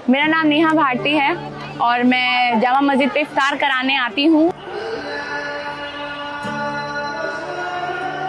मेरा नाम नेहा भारती है और मैं जामा मस्जिद पे इफ्तार कराने आती हूँ।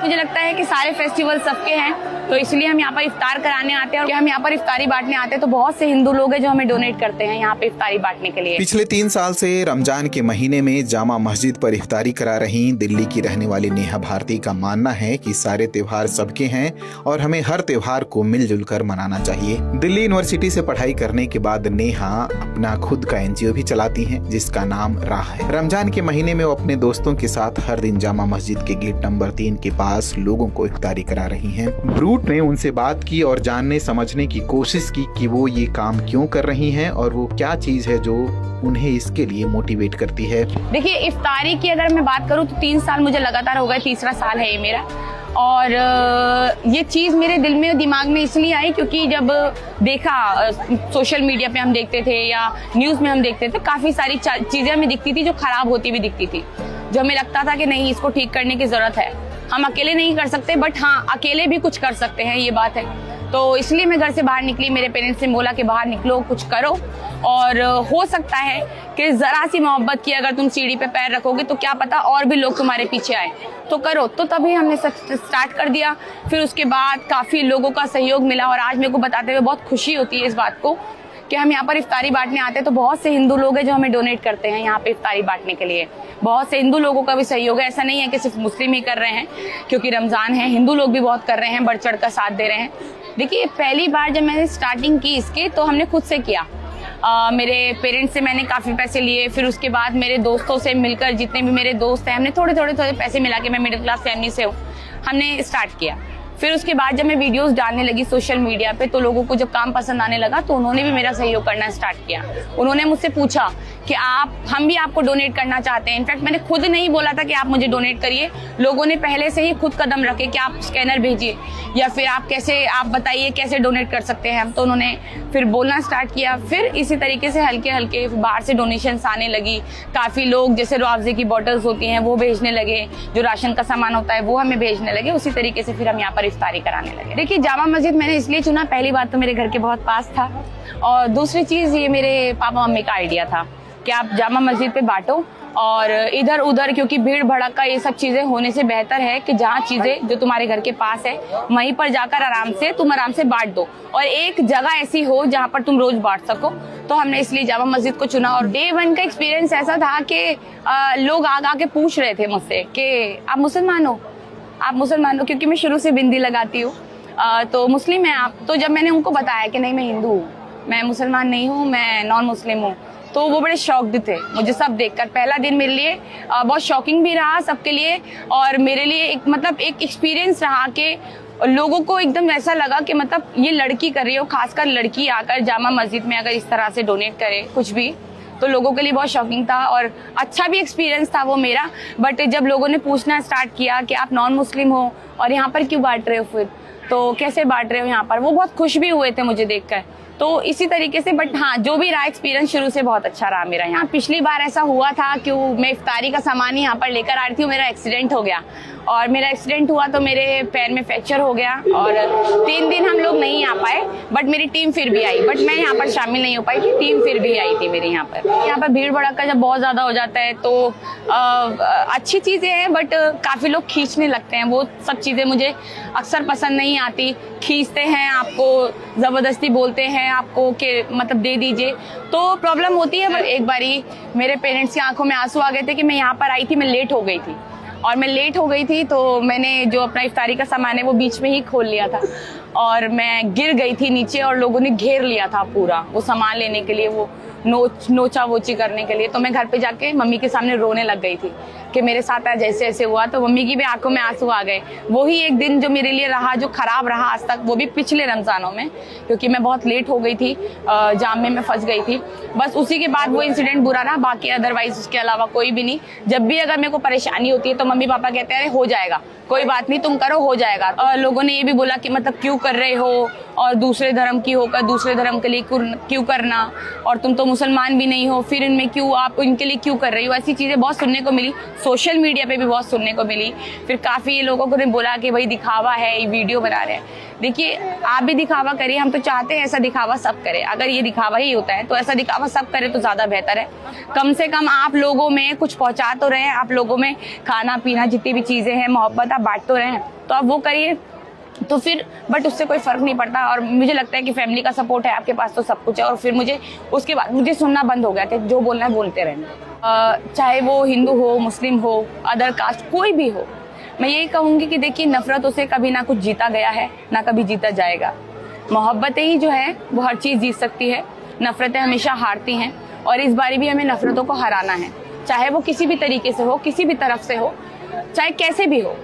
मुझे लगता है कि सारे फेस्टिवल सबके हैं, तो इसलिए हम यहाँ पर इफ्तार कराने आते हैं और हम यहाँ पर इफ्तारी बांटने आते हैं। तो बहुत से हिंदू लोग हैं जो हमें डोनेट करते हैं यहाँ पे इफ्तारी बांटने के लिए। पिछले 3 साल से रमजान के महीने में जामा मस्जिद पर इफ्तारी करा रही दिल्ली की रहने वाली नेहा भारती का मानना है कि सारे त्योहार सबके हैं और हमें हर त्योहार को मिलजुल कर मनाना चाहिए। दिल्ली यूनिवर्सिटी से पढ़ाई करने के बाद नेहा अपना खुद का एनजीओ भी चलाती हैं, जिसका नाम राह है। रमजान के महीने में वो अपने दोस्तों के साथ हर दिन जामा मस्जिद के गेट नंबर 3 के पास लोगों को इफ्तारी करा रही हैं। ब्रूट ने उनसे बात की और जानने समझने की कोशिश की कि वो ये काम क्यों कर रही हैं और वो क्या चीज है जो उन्हें इसके लिए मोटिवेट करती है। देखिए, इफ्तारी की अगर मैं बात करूं तो 3 साल मुझे लगातार हो गए, तीसरा साल है ये मेरा। और ये चीज़ मेरे दिल में दिमाग में इसलिए आई क्योंकि जब देखा सोशल मीडिया पे हम देखते थे या न्यूज़ में हम देखते थे, काफ़ी सारी चीज़ें हमें दिखती थी जो खराब होती भी दिखती थी, जो हमें लगता था कि नहीं, इसको ठीक करने की ज़रूरत है। हम अकेले नहीं कर सकते, बट हाँ, अकेले भी कुछ कर सकते हैं, ये बात है। तो इसलिए मैं घर से बाहर निकली। मेरे पेरेंट्स ने बोला कि बाहर निकलो, कुछ करो, और हो सकता है कि ज़रा सी मोहब्बत की अगर तुम सीढ़ी पे पैर रखोगे तो क्या पता और भी लोग तुम्हारे पीछे आए, तो करो। तो तभी हमने स्टार्ट कर दिया। फिर उसके बाद काफ़ी लोगों का सहयोग मिला और आज मेरे को बताते हुए बहुत खुशी होती है इस बात को कि हम यहाँ पर इफ्तारी बांटने आते हैं तो बहुत से हिंदू लोग हैं जो हमें डोनेट करते हैं यहाँ पे इफ्तारी बांटने के लिए। बहुत से हिंदू लोगों का भी सहयोग है, ऐसा नहीं है कि सिर्फ मुस्लिम ही कर रहे हैं, क्योंकि रमज़ान है, हिंदू लोग भी बहुत कर रहे हैं, बढ़ चढ़ कर साथ दे रहे हैं। देखिए, पहली बार जब मैंने स्टार्टिंग की इसके तो हमने खुद से किया। मेरे पेरेंट्स से मैंने काफ़ी पैसे लिए, फिर उसके बाद मेरे दोस्तों से मिलकर, जितने भी मेरे दोस्त हैं, हमने थोड़े पैसे मिला के, मैं मिडिल क्लास फैमिली से हूँ, हमने स्टार्ट किया। फिर उसके बाद जब मैं वीडियोस डालने लगी सोशल मीडिया पे तो लोगों को जब काम पसंद आने लगा तो उन्होंने भी मेरा सहयोग करना स्टार्ट किया। उन्होंने मुझसे पूछा कि हम भी आपको डोनेट करना चाहते हैं। इनफैक्ट मैंने खुद नहीं बोला था कि आप मुझे डोनेट करिए, लोगों ने पहले से ही खुद कदम रखे कि आप स्कैनर भेजिए या फिर आप बताइए कैसे डोनेट कर सकते हैं हम। तो उन्होंने फिर बोलना स्टार्ट किया। फिर इसी तरीके से हल्के हल्के बाहर से डोनेशंस आने लगी। काफ़ी लोग जैसे रुआवजे की बॉटल्स होती हैं वो भेजने लगे, जो राशन का सामान होता है वो हमें भेजने लगे। उसी तरीके से फिर हम यहाँ पर इफ्तारी कराने लगे। देखिए, जामा मस्जिद मैंने इसलिए चुना, पहली बात तो मेरे घर के बहुत पास था, और दूसरी चीज़ ये मेरे पापा मम्मी का आइडिया था कि आप जामा मस्जिद पे बांटो, और इधर उधर क्योंकि भीड़ भड़का ये सब चीज़ें होने से बेहतर है कि जहाँ चीज़ें जो तुम्हारे घर के पास है वहीं पर जाकर आराम से बांट दो, और एक जगह ऐसी हो जहाँ पर तुम रोज बांट सको। तो हमने इसलिए जामा मस्जिद को चुना। और डे 1 का एक्सपीरियंस ऐसा था कि लोग आके पूछ रहे थे मुझसे कि आप मुसलमान हो, क्योंकि मैं शुरू से बिंदी लगाती हूँ, तो मुस्लिम हैं आप। तो जब मैंने उनको बताया कि नहीं, मैं हिंदू हूँ, मैं मुसलमान नहीं हूँ, मैं नॉन मुस्लिम हूँ, तो वो बड़े शॉक्ड थे मुझे सब देखकर। पहला दिन मेरे लिए बहुत शॉकिंग भी रहा सबके लिए, और मेरे लिए एक एक्सपीरियंस रहा कि लोगों को एकदम ऐसा लगा कि मतलब ये लड़की कर रही हो, खासकर लड़की आकर जामा मस्जिद में अगर इस तरह से डोनेट करे कुछ भी, तो लोगों के लिए बहुत शॉकिंग था और अच्छा भी एक्सपीरियंस था वो मेरा। बट जब लोगों ने पूछना स्टार्ट किया कि आप नॉन मुस्लिम हो और यहाँ पर क्यों बांट रहे हो, फिर तो कैसे बांट रहे हो यहाँ पर, वो बहुत खुश भी हुए थे मुझे देखकर। तो इसी तरीके से, बट हाँ, जो भी रहा एक्सपीरियंस शुरू से बहुत अच्छा रहा मेरा यहाँ। पिछली बार ऐसा हुआ था कि मैं इफ्तारी का सामान ही यहाँ पर लेकर आ रही थी, मेरा एक्सीडेंट हो गया, और मेरा एक्सीडेंट हुआ तो मेरे पैर में फ्रैक्चर हो गया और 3 दिन हम लोग नहीं आ पाए, बट मेरी टीम फिर भी आई। बट मैं यहाँ पर शामिल नहीं हो पाई थी, टीम फिर भी आई थी मेरी यहाँ पर। यहाँ पर भीड़ भड़का जब बहुत ज़्यादा हो जाता है तो अच्छी चीज़ें हैं, बट काफ़ी लोग खींचने लगते हैं। वो सब चीज़ें मुझे अक्सर पसंद नहीं आती। खींचते हैं, आपको ज़बरदस्ती बोलते हैं आपको कि मतलब दे दीजिए, तो प्रॉब्लम होती है। बट एक बारी मेरे पेरेंट्स की आंखों में आंसू आ गए थे कि मैं यहाँ पर आई थी, मैं लेट हो गई थी, और मैं लेट हो गई थी तो मैंने जो अपना इफ्तारी का सामान है वो बीच में ही खोल लिया था और मैं गिर गई थी नीचे, और लोगों ने घेर लिया था पूरा वो सामान लेने के लिए, वो नोचा वोची करने के लिए। तो मैं घर पे जाके मम्मी के सामने रोने लग गई थी कि मेरे साथ जैसे ऐसे हुआ। तो मम्मी की भी आंखों में आंसू आ गए। वही एक दिन जो मेरे लिए रहा, जो खराब रहा आज तक, वो भी पिछले रमज़ानों में, क्योंकि मैं बहुत लेट हो गई थी, जाम में मैं फंस गई थी। बस उसी के बाद वो इंसिडेंट बुरा रहा, बाकी अदरवाइज उसके अलावा कोई भी नहीं। जब भी अगर मेरे को परेशानी होती है तो मम्मी पापा कहते हैं अरे हो जाएगा, कोई बात नहीं, तुम करो, हो जाएगा। और लोगों ने ये भी बोला कि मतलब क्यों कर रहे हो, और दूसरे धर्म की होकर दूसरे धर्म के लिए क्यों करना, और तुम तो मुसलमान भी नहीं हो, फिर इनमें क्यों आप इनके लिए क्यों कर रही हो, ऐसी चीज़ें बहुत सुनने को मिली। सोशल मीडिया पे भी बहुत सुनने को मिली। फिर काफ़ी लोगों को ने बोला कि भाई दिखावा है, ये वीडियो बना रहे हैं। देखिए, आप भी दिखावा करिए, हम तो चाहते हैं ऐसा दिखावा सब करे। अगर ये दिखावा ही होता है तो ऐसा दिखावा सब करे तो ज़्यादा बेहतर है। कम से कम आप लोगों में कुछ पहुँचा तो रहे हैं, आप लोगों में खाना पीना जितनी भी चीज़ें हैं, मोहब्बत आप बांट तो रहे हैं, तो आप वो करिए। तो फिर बट उससे कोई फर्क नहीं पड़ता। और मुझे लगता है कि फैमिली का सपोर्ट है आपके पास तो सब कुछ है। और फिर मुझे उसके बाद मुझे सुनना बंद हो गया कि जो बोलना है बोलते रहना, चाहे वो हिंदू हो, मुस्लिम हो, अदर कास्ट कोई भी हो। मैं यही कहूँगी कि देखिए, नफरतों से कभी ना कुछ जीता गया है, ना कभी जीता जाएगा। मोहब्बतें ही जो है वो हर चीज़ जीत सकती है, नफरतें हमेशा हारती हैं। और इस बारी भी हमें नफरतों को हराना है, चाहे वो किसी भी तरीके से हो, किसी भी तरफ से हो, चाहे कैसे भी हो।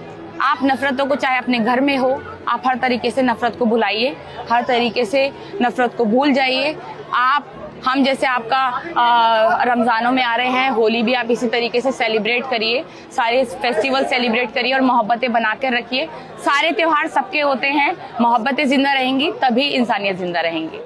आप नफरतों को, चाहे अपने घर में हो, आप हर तरीके से नफरत को भुलाइए, हर तरीके से नफरत को भूल जाइए। हम जैसे आपका रमज़ानों में आ रहे हैं, होली भी आप इसी तरीके से सेलिब्रेट करिए, सारे फेस्टिवल सेलिब्रेट करिए और मोहब्बतें बना कर रखिए। सारे त्यौहार सबके होते हैं, मोहब्बतें जिंदा रहेंगी तभी इंसानियत जिंदा रहेंगी।